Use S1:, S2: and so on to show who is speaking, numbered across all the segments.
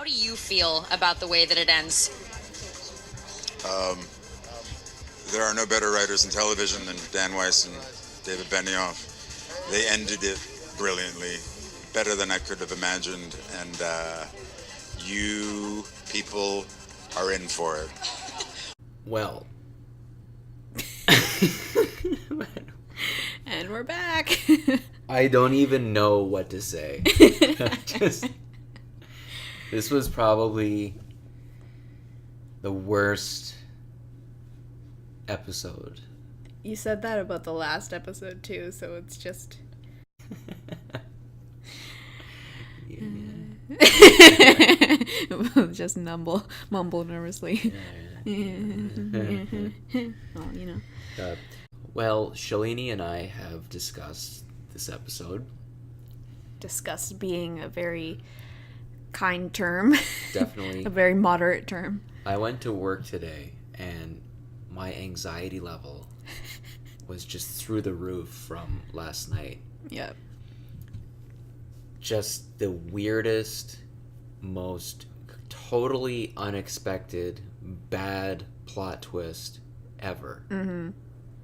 S1: How do you feel about the way that it ends?
S2: There are no better writers in television than Dan Weiss and David Benioff. They ended it brilliantly, better than I could have imagined, and you people are in for it.
S3: Well.
S4: And we're back.
S3: I don't even know what to say. This was probably the worst episode.
S4: You said that about the last episode too, so it's just... just mumble nervously. Well, you know.
S3: Well, Shalini and I have discussed this episode.
S4: Disgust being a very kind term.
S3: Definitely.
S4: A very moderate term.
S3: I went to work today, and my anxiety level was just through the roof from last night.
S4: Yep.
S3: Just the weirdest, most totally unexpected, bad plot twist ever.
S4: Mm-hmm.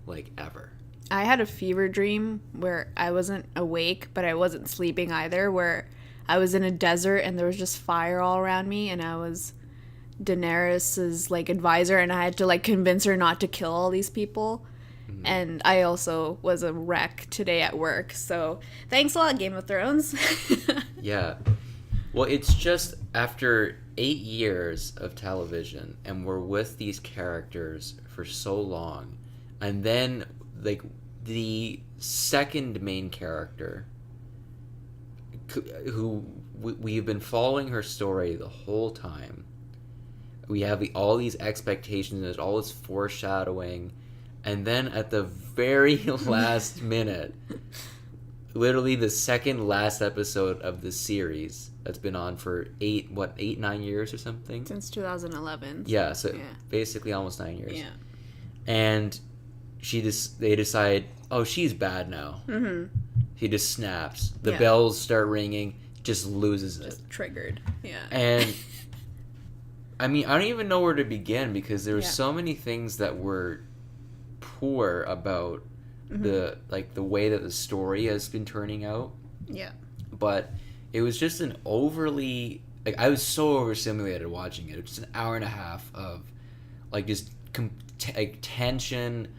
S3: Like, ever.
S4: I had a fever dream where I wasn't awake, but I wasn't sleeping either, where I was in a desert and there was just fire all around me, and I was Daenerys's, like, advisor, and I had to, like, convince her not to kill all these people. Mm-hmm. And I also was a wreck today at work, so thanks a lot, Game of Thrones.
S3: Yeah. Well, it's just after 8 years of television, and we're with these characters for so long, and then, like, the second main character, who we've been following her story the whole time. We have all these expectations, there's all this foreshadowing, and then at the very last minute, literally the second last episode of the series that's been on for 9 years or something?
S4: Since 2011.
S3: Yeah, so basically almost 9 years.
S4: Yeah.
S3: And they decide, oh, she's bad now.
S4: Mm-hmm.
S3: He just snaps. The bells start ringing, just loses it.
S4: Just triggered. Yeah.
S3: And I mean, I don't even know where to begin, because there were so many things that were poor about the way that the story has been turning out. Yeah. But it was just an overly, like, I was so overstimulated watching it. It was just an hour and a half of, like, just tension,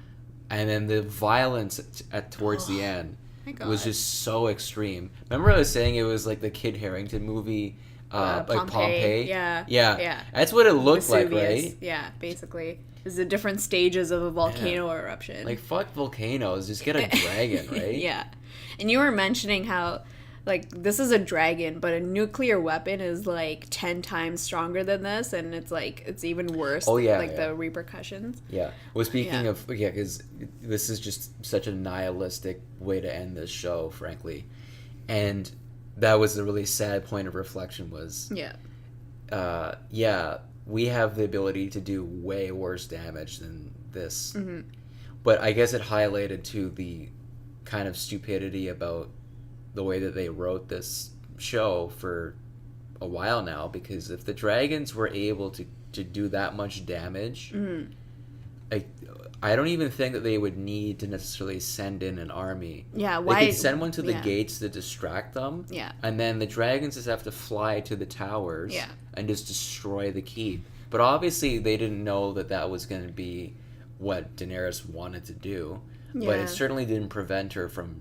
S3: and then the violence towards the end was just so extreme. Remember I was saying it was like the Kid Harington movie, like Pompeii? Yeah. That's what it looked
S4: Vesuvius.
S3: Like, right?
S4: Yeah, basically. It's the different stages of a volcano eruption.
S3: Like, fuck volcanoes, just get a dragon, right?
S4: Yeah. And you were mentioning how, like, this is a dragon, but a nuclear weapon is, like, 10 times stronger than this, and it's, like, it's even worse.
S3: Oh, yeah.
S4: The repercussions.
S3: Yeah. Well, speaking of, because this is just such a nihilistic way to end this show, frankly. And that was a really sad point of reflection was... we have the ability to do way worse damage than this. Mm-hmm. But I guess it highlighted, too, the kind of stupidity about the way that they wrote this show for a while now, because if the dragons were able to do that much damage, I don't even think that they would need to necessarily send in an army.
S4: Yeah, why?
S3: They could send one to the gates to distract them.
S4: Yeah. And
S3: then the dragons just have to fly to the towers and just destroy the keep. But obviously they didn't know that was going to be what Daenerys wanted to do. Yeah. But it certainly didn't prevent her from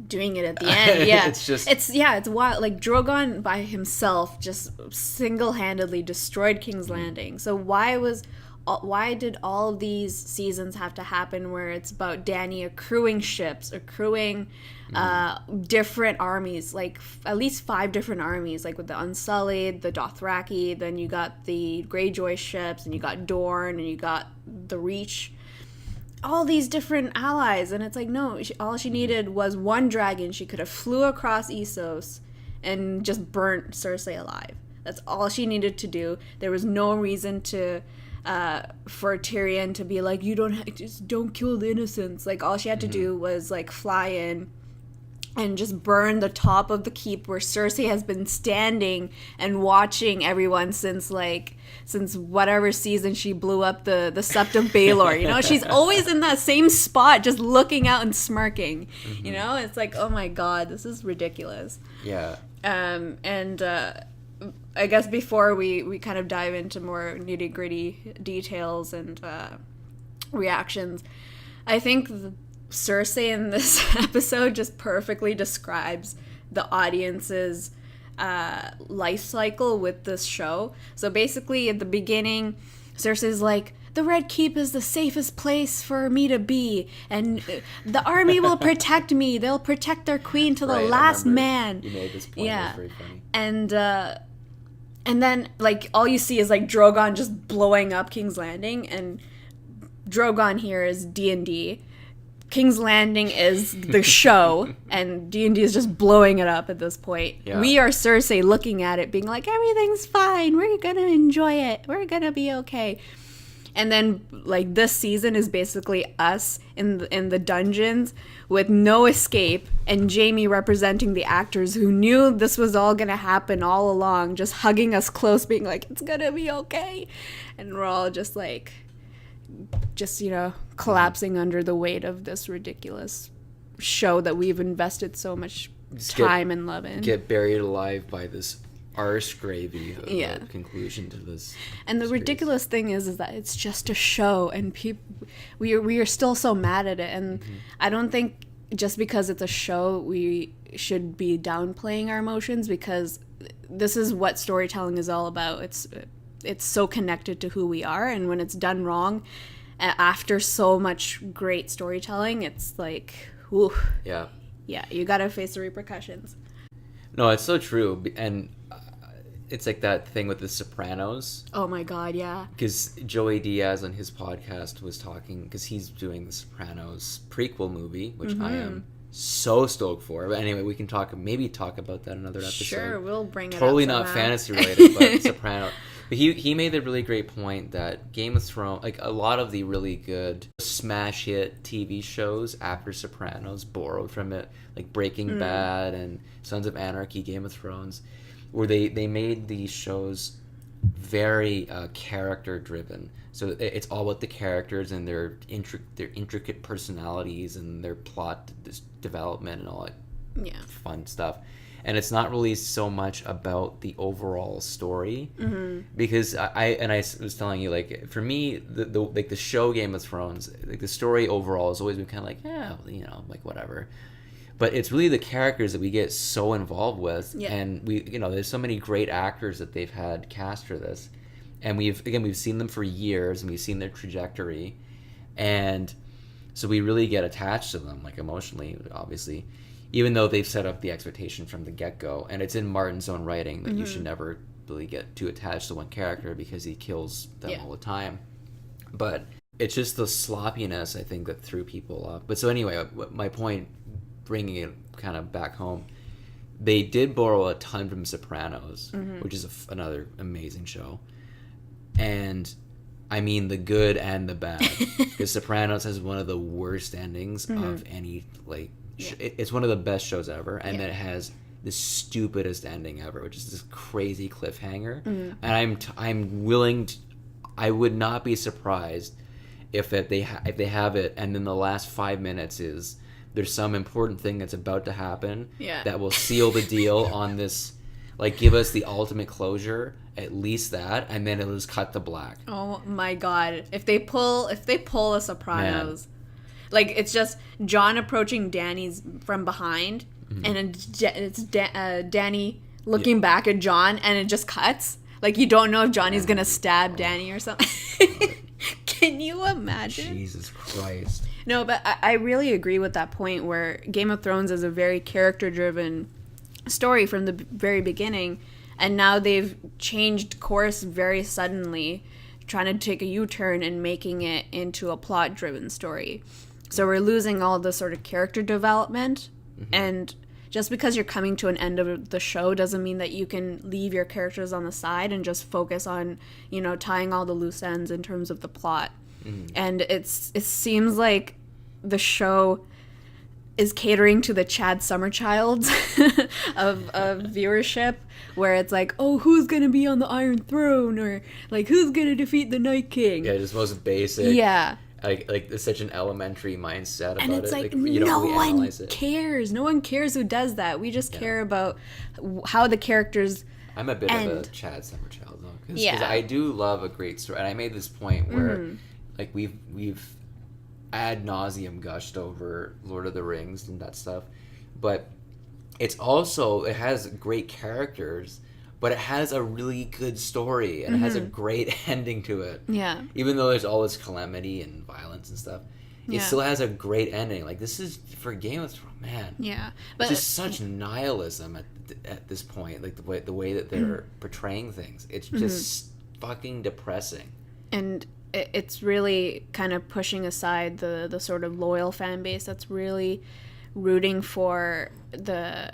S4: doing it at the end. Yeah.
S3: it's
S4: wild. Like, Drogon by himself just single-handedly destroyed King's Landing. So why did all of these seasons have to happen where it's about Dany accruing ships, accruing different armies, like at least 5 different armies, like with the Unsullied, the Dothraki, then you got the Greyjoy ships, and you got Dorne, and you got the Reach, all these different allies, and it's like, no, all she needed was one dragon. She could have flew across Essos and just burnt Cersei alive. That's all she needed to do. There was no reason for Tyrion to be like, just don't kill the innocents. Like, all she had to do was, like, fly in, and just burn the top of the keep where Cersei has been standing and watching everyone since whatever season she blew up the Sept of Baelor. You know, she's always in that same spot, just looking out and smirking. You know, it's like, oh my god, this is ridiculous.
S3: Yeah.
S4: And I guess before we kind of dive into more nitty gritty details and reactions, I think Cersei in this episode just perfectly describes the audience's life cycle with this show. So basically, at the beginning, Cersei's like, the Red Keep is the safest place for me to be, and the army will protect me. They'll protect their queen to the last man.
S3: You made this point. Yeah. It was very funny.
S4: And then, like, all you see is, like, Drogon just blowing up King's Landing, and Drogon here is D&D. King's Landing is the show, and D&D is just blowing it up at this point. Yeah. We are Cersei looking at it, being like, everything's fine. We're going to enjoy it. We're going to be okay. And then, like, this season is basically us in the dungeons with no escape, and Jaime representing the actors who knew this was all going to happen all along, just hugging us close, being like, it's going to be okay. And we're all just like, you know, collapsing under the weight of this ridiculous show that we've invested so much time and love in.
S3: Get buried alive by this arse gravy of a conclusion to this.
S4: And the ridiculous thing is that it's just a show, and we are still so mad at it. And I don't think just because it's a show we should be downplaying our emotions, because this is what storytelling is all about. It's so connected to who we are, and when it's done wrong after so much great storytelling, it's like, whew. Yeah, you gotta face the repercussions.
S3: No, it's so true. And it's like that thing with The Sopranos.
S4: Oh my god, yeah.
S3: Because Joey Diaz on his podcast was talking, because he's doing The Sopranos prequel movie, which I am so stoked for. But anyway, we can talk about that in another episode.
S4: Sure, we'll bring it up.
S3: Totally not fantasy related, but Sopranos. But he made the really great point that Game of Thrones, like a lot of the really good smash hit TV shows after Sopranos borrowed from it, like Breaking Bad and Sons of Anarchy, Game of Thrones, where they made these shows very character driven. So it's all about the characters and their intricate personalities and their plot development and all that fun stuff. And it's not really so much about the overall story, because I was telling you, like, for me, the show Game of Thrones, like the story overall has always been kind of like, like whatever. But it's really the characters that we get so involved with, and there's so many great actors that they've had cast for this, and we've seen them for years, and we've seen their trajectory, and so we really get attached to them, like emotionally, obviously. Even though they've set up the expectation from the get-go, and it's in Martin's own writing that you should never really get too attached to one character because he kills them all the time. But it's just the sloppiness, I think, that threw people off. But so anyway, my point, bringing it kind of back home, they did borrow a ton from Sopranos, which is another amazing show. And I mean the good and the bad, because Sopranos has one of the worst endings of any, like, it's one of the best shows ever, and then it has the stupidest ending ever, which is this crazy cliffhanger. And I'm willing to, I would not be surprised if they have it, and then the last 5 minutes is there's some important thing that's about to happen that will seal the deal on this, like, give us the ultimate closure, at least that, and then it'll just cut to black.
S4: Oh my god! If they pull a Sopranos. Man. Like, it's just Jon approaching Dany's from behind, and it's Dany looking back at Jon, and it just cuts. Like, you don't know if Johnny's gonna stab Dany or something. Can you imagine?
S3: Jesus Christ.
S4: No, but I really agree with that point where Game of Thrones is a very character-driven story from the very beginning, and now they've changed course very suddenly, trying to take a U-turn and making it into a plot-driven story. So we're losing all the sort of character development, and just because you're coming to an end of the show doesn't mean that you can leave your characters on the side and just focus on, tying all the loose ends in terms of the plot. And it seems like the show is catering to the Chad Summerchilds of viewership, where it's like, oh, who's gonna be on the Iron Throne, or like who's gonna defeat the Night King?
S3: Yeah, just most basic.
S4: Yeah.
S3: Like it's such an elementary mindset about
S4: and it's
S3: it.
S4: like
S3: you don't
S4: no
S3: really
S4: one
S3: analyze it.
S4: cares. No one cares who does that. We just care about how the characters.
S3: I'm a bit of a Chad Summerchild though, because I do love a great story, and I made this point where, like we've ad nauseum gushed over Lord of the Rings and that stuff, but it has great characters, but it has a really good story, and it has a great ending to it.
S4: Yeah.
S3: Even though there's all this calamity and violence and stuff, it still has a great ending. Like, this is, for Game of Thrones, man.
S4: Yeah.
S3: But it's just such nihilism at this point. Like, the way that they're portraying things. It's just fucking depressing. And
S4: it's really kind of pushing aside the sort of loyal fan base that's really rooting for the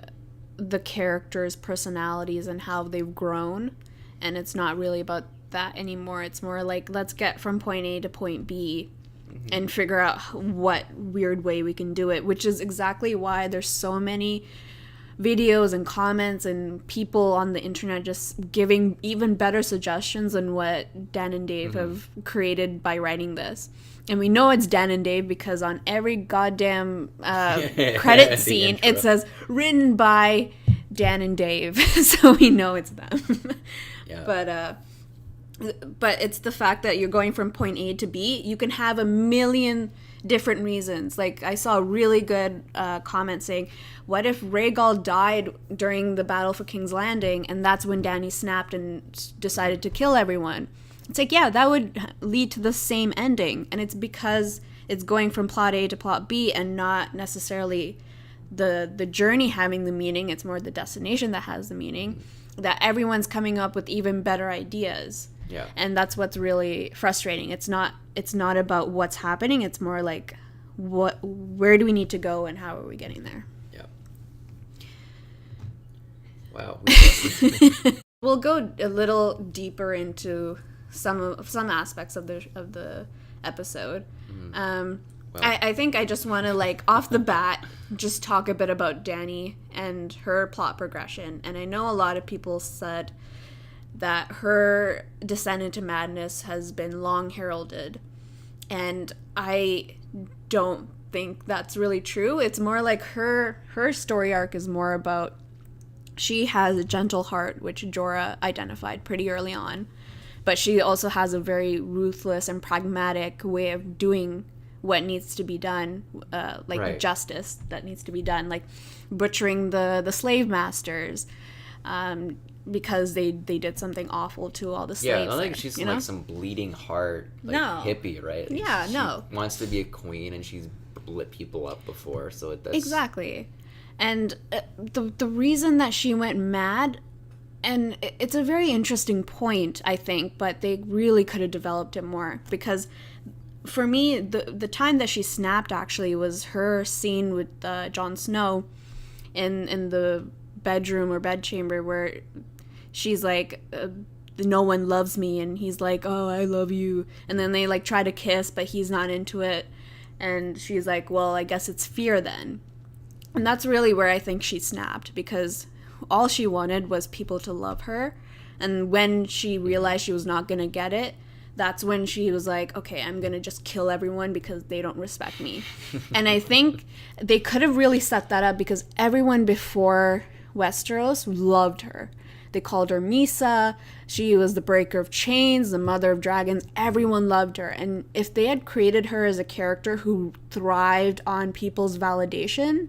S4: characters' personalities and how they've grown, and it's not really about that anymore. It's more like, let's get from point A to point B and figure out what weird way we can do it, which is exactly why there's so many videos and comments and people on the internet just giving even better suggestions than what Dan and Dave have created by writing this. And we know it's Dan and Dave because on every goddamn credit scene it says written by Dan and Dave, so we know it's them. But it's the fact that you're going from point A to B. You can have a million different reasons. Like, I saw a really good comment saying, what if Rhaegal died during the battle for King's Landing, and that's when Dany snapped and decided to kill everyone? It's like, yeah, that would lead to the same ending, and it's because it's going from plot A to plot B and not necessarily the journey having the meaning. It's more the destination that has the meaning, that everyone's coming up with even better ideas.
S3: Yeah.
S4: And that's what's really frustrating. It's not about what's happening. It's more like, where do we need to go and how are we getting there?
S3: Yeah. Wow.
S4: We'll go a little deeper into some aspects of the episode. I think I just want to, like, off the bat, just talk a bit about Dany and her plot progression. And I know a lot of people said that her descent into madness has been long heralded, and I don't think that's really true. It's more like her story arc is more about, she has a gentle heart, which Jorah identified pretty early on, but she also has a very ruthless and pragmatic way of doing what needs to be done, justice that needs to be done, like butchering the slave masters, because they did something awful to all the slaves.
S3: Yeah, I don't think she's like some bleeding heart hippie, right?
S4: Yeah,
S3: she wants to be a queen, and she's lit people up before, so that's
S4: exactly. And the reason that she went mad, and it's a very interesting point, I think, but they really could have developed it more, because for me, the time that she snapped actually was her scene with Jon Snow in the bedroom or bedchamber, where she's like, no one loves me, and he's like, oh, I love you, and then they like try to kiss, but he's not into it, and she's like, well, I guess it's fear then. And that's really where I think she snapped, because all she wanted was people to love her, and when she realized she was not gonna get it, that's when she was like, okay, I'm gonna just kill everyone because they don't respect me. And I think they could have really set that up, because everyone before Westeros loved her. They called her Misa. She was the breaker of chains, the mother of dragons. Everyone loved her. And if they had created her as a character who thrived on people's validation,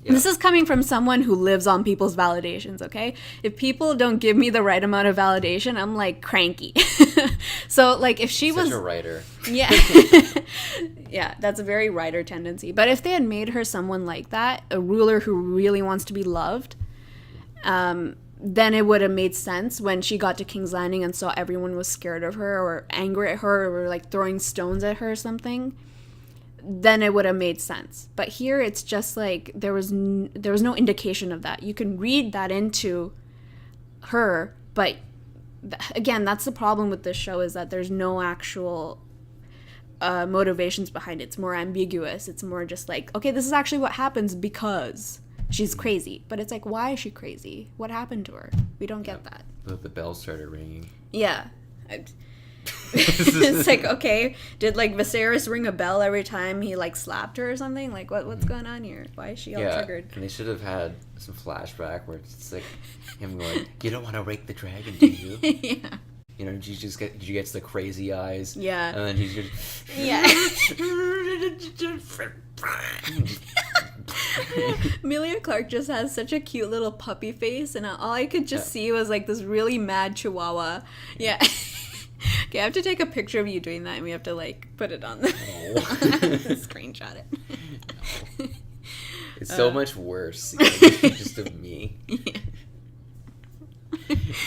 S4: this is coming from someone who lives on people's validations, okay? If people don't give me the right amount of validation, I'm like cranky. So like if she was
S3: such a writer.
S4: Yeah. Yeah, that's a very writer tendency. But if they had made her someone like that, a ruler who really wants to be loved, then it would have made sense when she got to King's Landing and saw everyone was scared of her or angry at her or like throwing stones at her or something. Then it would have made sense. But here it's just like there was no indication of that. You can read that into her, but again, that's the problem with this show, is that there's no actual motivations behind it. It's more ambiguous. It's more just like, okay, this is actually what happens because she's crazy. But it's like, why is she crazy? What happened to her? We don't get that.
S3: The bell started ringing.
S4: Yeah. It's like, okay, did like Viserys ring a bell every time he like slapped her or something? Like, what's going on here? Why is she all triggered?
S3: And they should have had some flashback where it's like him going, "You don't want to wake the dragon, do you?"
S4: Yeah.
S3: You know, she gets the crazy eyes.
S4: Yeah.
S3: And then he's just
S4: Emilia Clarke just has such a cute little puppy face, and all I could just see was like this really mad chihuahua. Yeah. Okay, I have to take a picture of you doing that, and we have to like put it on the screenshot it.
S3: No. It's so much worse just of me.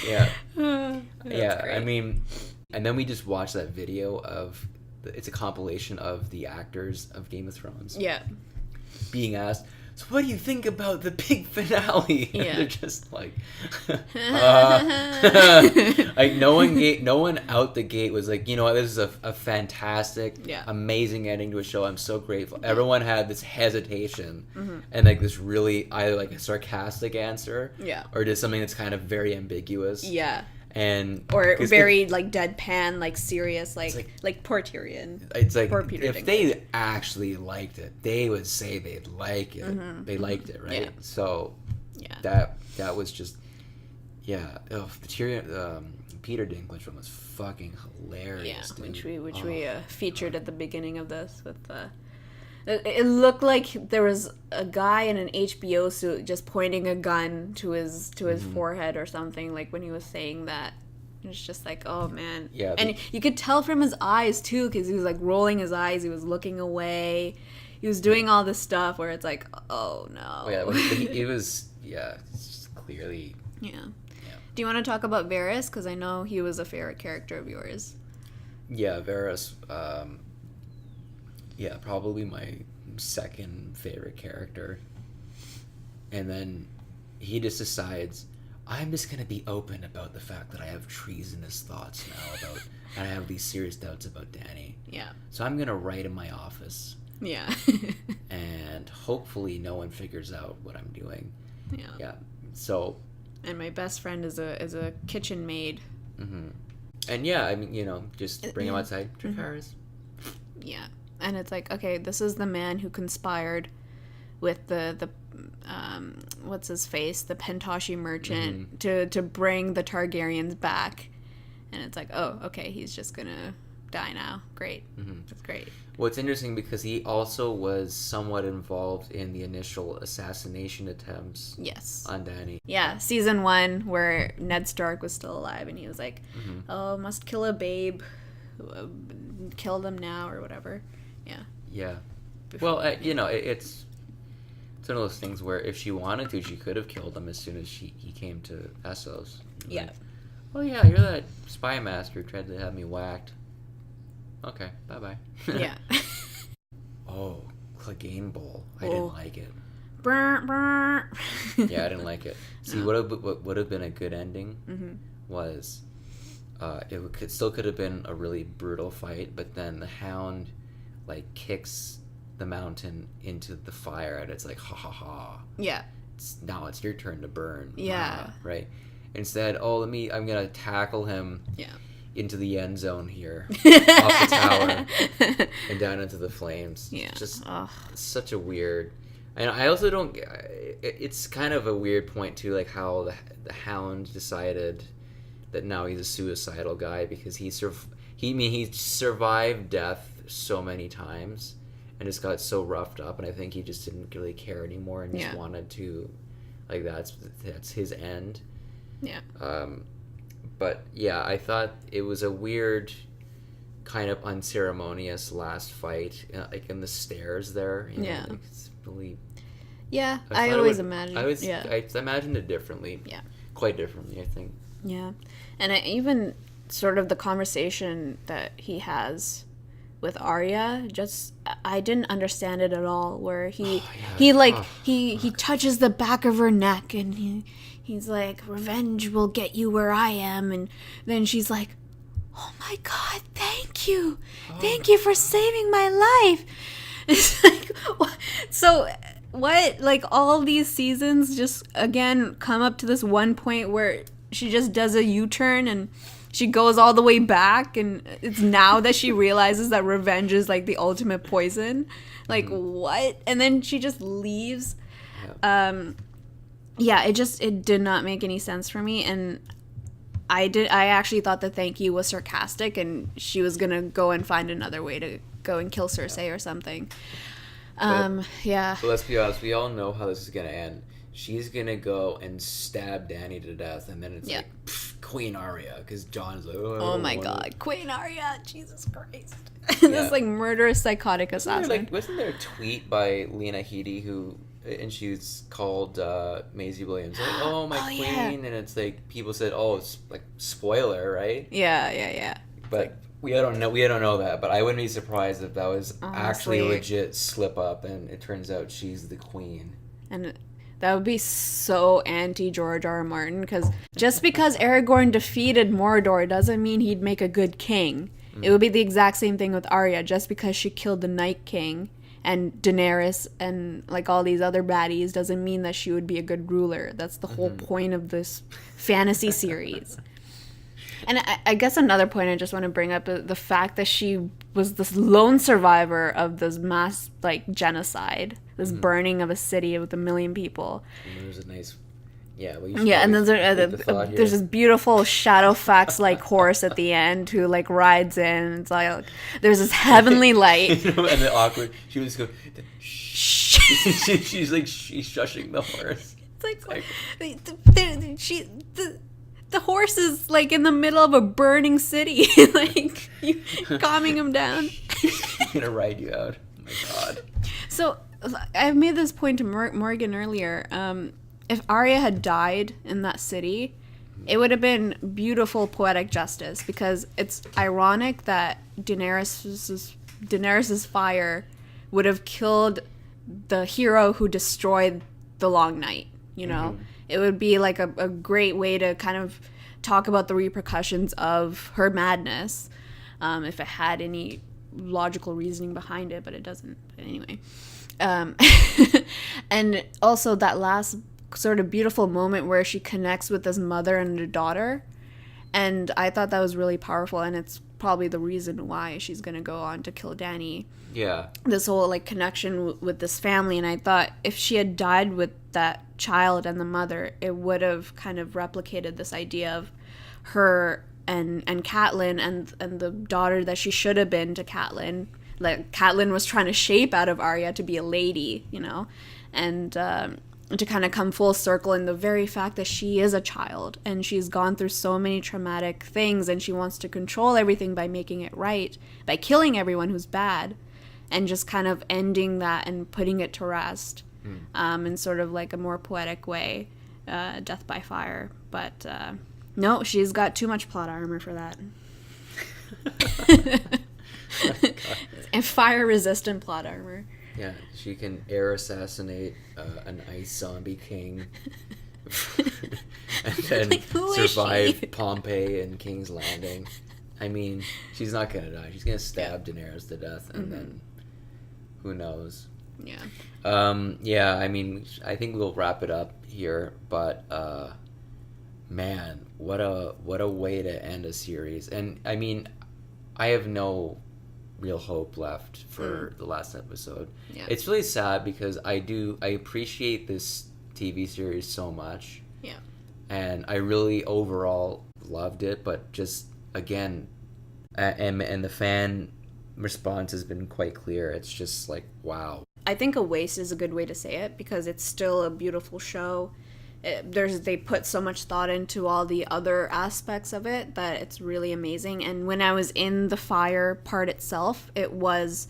S3: Yeah. Yeah.
S4: Great.
S3: I mean, and then we just watched that video of it's a compilation of the actors of Game of Thrones.
S4: Yeah.
S3: Being asked, so what do you think about the big finale?
S4: Yeah.
S3: And they're just like, like no one out the gate was like, you know what, this is a fantastic, amazing ending to a show. I'm so grateful. Everyone had this hesitation and like this really either like a sarcastic answer, or just something that's kind of very ambiguous. Yeah. And
S4: or very like deadpan, like serious, like poor Tyrion.
S3: It's like if they actually liked it, they would say they'd like it. They liked it, right? Yeah. So that was just the Tyrion Peter Dinklage one was fucking hilarious.
S4: Yeah, which we featured at the beginning of this with it looked like there was a guy in an HBO suit just pointing a gun to his forehead or something, like when he was saying that. It was just like, oh man. Yeah. And you could tell from his eyes too, because he was like rolling his eyes, he was looking away, he was doing all this stuff where it's like, oh no.
S3: Yeah, it was it's just clearly.
S4: Yeah. Do you want to talk about Varys? Because I know he was a favorite character of yours.
S3: Yeah, Varys. Probably my second favorite character. And then he just decides, I'm just going to be open about the fact that I have treasonous thoughts now and I have these serious doubts about Dany. Yeah. So I'm going to write in my office. Yeah. And hopefully no one figures out what I'm doing. Yeah. Yeah. So.
S4: And my best friend is a kitchen maid.
S3: Mm-hmm. And yeah, I mean, just bring him outside. Dracarys.
S4: Yeah. And it's like, okay, this is the man who conspired with the what's his face, the Pentoshi merchant, to bring the Targaryens back. And it's like, oh, okay, he's just gonna die now. Great. That's great.
S3: Well, it's interesting because he also was somewhat involved in the initial assassination attempts.
S4: Yes.
S3: On Dany.
S4: Yeah, season 1 where Ned Stark was still alive and he was like, oh, must kill a babe, kill them now or whatever. Yeah. Yeah.
S3: Well, it's one of those things where if she wanted to, she could have killed him as soon as he came to Essos.
S4: Yeah.
S3: Like, oh yeah, you're that spy master who tried to have me whacked. Okay, bye-bye.
S4: Yeah.
S3: Oh, Clegane Bowl. I didn't like it. Yeah, I didn't like it. See, what would have been a good ending was it still could have been a really brutal fight, but then the Hound like kicks the mountain into the fire and it's like ha ha ha. Yeah. Now it's your turn to burn. Yeah. Right. Instead, I'm gonna tackle him. Yeah. Into the end zone here, off the tower, and down into the flames. Yeah. Just such a weird. And I also don't. It's kind of a weird point too, like how the Hound decided that now he's a suicidal guy because he survived death so many times and just got so roughed up, and I think he just didn't really care anymore and just wanted to, like that's his end. Yeah. But yeah, I thought it was a weird, kind of unceremonious last fight, like in the stairs there.
S4: Yeah.
S3: Like it's really.
S4: Yeah, I always imagined.
S3: I imagined it differently. Yeah. Quite differently, I think. Yeah,
S4: and even sort of the conversation that he has with Arya, I didn't understand it at all. Where he touches the back of her neck and he's like, revenge will get you where I am, and then she's like, oh my God, thank you for saving my life. It's like, what? So what, like, all these seasons just again come up to this one point where she just does a U-turn and she goes all the way back, and it's now that she realizes that revenge is like the ultimate poison. Like, what? And then she just leaves. Yeah, it did not make any sense for me, and I actually thought the thank you was sarcastic and she was gonna go and find another way to go and kill Cersei or something. Yeah.
S3: But let's be honest, we all know how this is gonna end. She's gonna go and stab Dany to death, and then it's like Queen Arya, because Jon's like,
S4: oh my God, Queen Arya, Jesus Christ. This like murderous psychotic assassin.
S3: Wasn't there a tweet by Lena Headey and she's called Maisie Williams, like, oh my queen, and it's like people said, oh, it's like spoiler, right?
S4: Yeah.
S3: But we don't know that, but I wouldn't be surprised if that was actually a legit slip up, and it turns out she's the queen.
S4: And that would be so anti-George R. R. Martin, because just because Aragorn defeated Mordor doesn't mean he'd make a good king. It would be the exact same thing with Arya. Just because she killed the Night King and Daenerys and like all these other baddies doesn't mean that she would be a good ruler. That's the whole point of this fantasy series. And I guess another point I just want to bring up is the fact that she was this lone survivor of this mass like genocide, this burning of a city with 1 million people.
S3: And there's a nice,
S4: and then there's this beautiful Shadowfax like horse at the end who like rides in. It's like there's this heavenly light.
S3: And the awkward, she was going, shh. she's shushing the horse.
S4: It's like the horse is like in the middle of a burning city, like you calming him down.
S3: She's gonna ride you out. Oh my God.
S4: So I've made this point to Morgan earlier. If Arya had died in that city, it would have been beautiful poetic justice, because it's ironic that Daenerys's fire would have killed the hero who destroyed the Long Night, you know? It would be like a great way to kind of talk about the repercussions of her madness, if it had any logical reasoning behind it, but it doesn't. But anyway. And also that last sort of beautiful moment where she connects with this mother and a daughter, and I thought that was really powerful, and it's probably the reason why she's gonna go on to kill Dany.
S3: Yeah,
S4: this whole like connection with this family, and I thought if she had died with that child and the mother, it would have kind of replicated this idea of her and Catelyn and the daughter that she should have been to Catelyn. Like Catelyn was trying to shape out of Arya to be a lady, you know, and to kind of come full circle in the very fact that she is a child and she's gone through so many traumatic things, and she wants to control everything by making it right, by killing everyone who's bad, and just kind of ending that and putting it to rest in sort of like a more poetic way, death by fire. But no, she's got too much plot armor for that. And fire-resistant plot armor.
S3: Yeah, she can air assassinate an ice zombie king, and then
S4: like,
S3: survive Pompeii and King's Landing. I mean, she's not gonna die. She's gonna stab Daenerys to death, and then who knows?
S4: Yeah.
S3: Yeah. I mean, I think we'll wrap it up here. But man, what a way to end a series. And I mean, I have no real hope left for the last episode. Yeah. It's really sad because I appreciate this TV series so much.
S4: Yeah.
S3: And I really overall loved it, but just again, and the fan response has been quite clear. It's just like, wow.
S4: I think a waste is a good way to say it, because it's still a beautiful show. They put so much thought into all the other aspects of it that it's really amazing. And when I was in the fire part itself, it was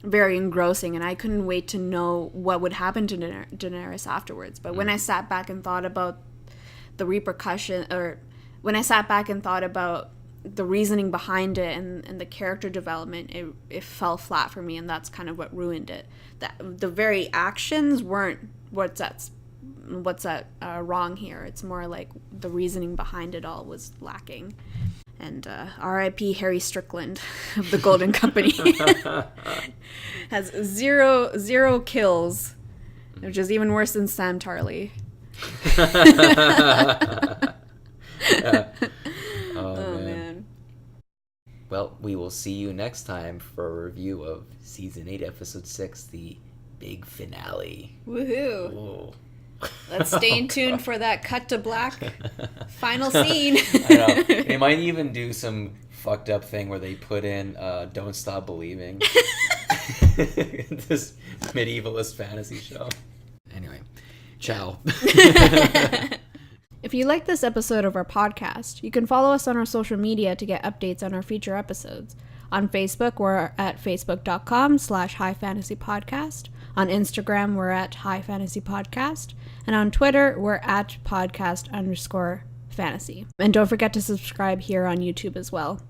S4: very engrossing, and I couldn't wait to know what would happen to Daenerys afterwards. But when I sat back and thought about the repercussion, or when I sat back and thought about the reasoning behind it and the character development, it fell flat for me, and that's kind of what ruined it. The very actions weren't what's wrong here. It's more like the reasoning behind it all was lacking. And R.I.P. Harry Strickland of the Golden Company. Has zero kills, which is even worse than Sam Tarly.
S3: Oh man. Well, we will see you next time for a review of Season 8, Episode 6, the big finale.
S4: Woohoo!
S3: Whoa.
S4: Let's stay tuned for that cut to black final scene.
S3: I know. They might even do some fucked up thing where they put in Don't Stop Believing. This medievalist fantasy show. Anyway, ciao.
S4: If you like this episode of our podcast, you can follow us on our social media to get updates on our future episodes. On Facebook, we're at facebook.com/highfantasypodcast. On Instagram, we're at highfantasypodcast. And on Twitter, we're at podcast_fantasy. And don't forget to subscribe here on YouTube as well.